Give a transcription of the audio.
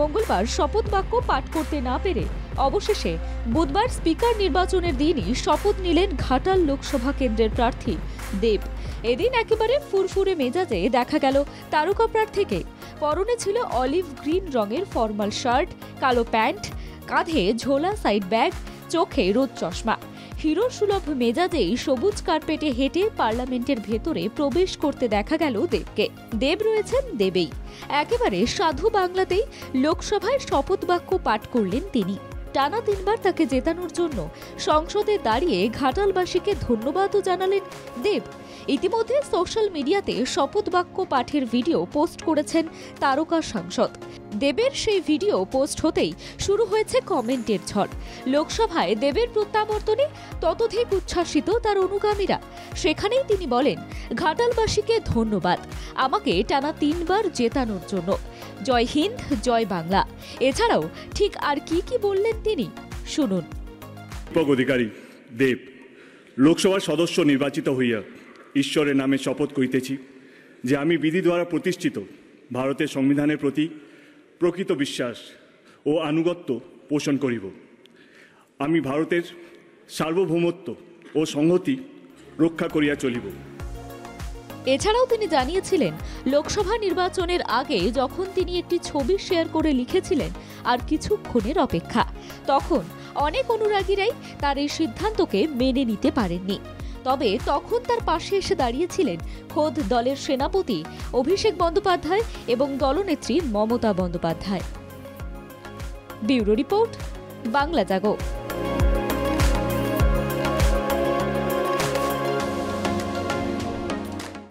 মঙ্গলবার শপথ বাক্য পাঠ করতে না পেরে অবশেষে বুধবার স্পিকার নির্বাচনের দিনই শপথ নিলেন ঘাটাল লোকসভা কেন্দ্রের প্রার্থী দেব। এদিন একেবারে ফুরফুরে মেজাজে দেখা গেল তারকা প্রার্থীকে। পরনে ছিল অলিভ গ্রিন রঙের ফর্মাল শার্ট, কালো প্যান্ট, কাঁধে ঝোলা সাইড ব্যাগ, চোখে রোদ চশমা। হিরো সুলভ মেজাজেই সবুজ কার্পেটে হেঁটে পার্লামেন্টের ভেতরে প্রবেশ করতে দেখা গেল দেবকে। দেব রয়েছেন দেবেই, একেবারে সাধু বাংলাতেই লোকসভায় শপথ বাক্য পাঠ করলেন তিনি। টানা 3 বার তাকে জেতানোর জন্য সংসদে দাঁড়িয়ে ঘাটালবাসীকে ধন্যবাদও জানালেন দেব। ইতিমধ্যে সোশ্যাল মিডিয়াতে শপথ বাক্য পাঠের ভিডিও পোস্ট করেছেন তারকা সাংসদ। দেবের সেই ভিডিও পোস্ট হতেই শুরু হয়েছে কমেন্টের ঝড়। লোকসভায় দেবের প্রত্যাবর্তনে ততোধিক উচ্ছ্বাসিত তার অনুগামীরা। সেখানেই তিনি বলেন, ঘাটালবাসীকে ধন্যবাদ আমাকে টানা 3 বার জেতানোর জন্য। জয় হিন্দ, জয় বাংলা। এছাড়াও ঠিক আর কি বললেন তিনি, শুনুন। অধিকারী দেব, লোকসভার সদস্য নির্বাচিত হইয়া ঈশ্বরের নামে শপথ করিতেছি যে আমি বিধি দ্বারা প্রতিষ্ঠিত ভারতের সংবিধানের প্রতি প্রকৃত বিশ্বাস ও আনুগত্য পোষণ করিব। আমি ভারতের সার্বভৌমত্ব ও সংহতি রক্ষা করিয়া চলিব। এছাড়াও তিনি জানিয়েছিলেন, লোকসভা নির্বাচনের আগে যখন তিনি একটি ছবি শেয়ার করে লিখেছিলেন আর কিছুক্ষণের অপেক্ষা, তখন অনেক অনুরাগীরাই তার এই সিদ্ধান্তকে মেনে নিতে পারেননি। তবে তখন তার পাশে এসে দাঁড়িয়েছিলেন খোদ দলের সেনাপতি অভিষেক বন্দ্যোপাধ্যায় এবং দলনেত্রী মমতা বন্দ্যোপাধ্যায়। ব্যুরো রিপোর্ট, বাংলা জাগো।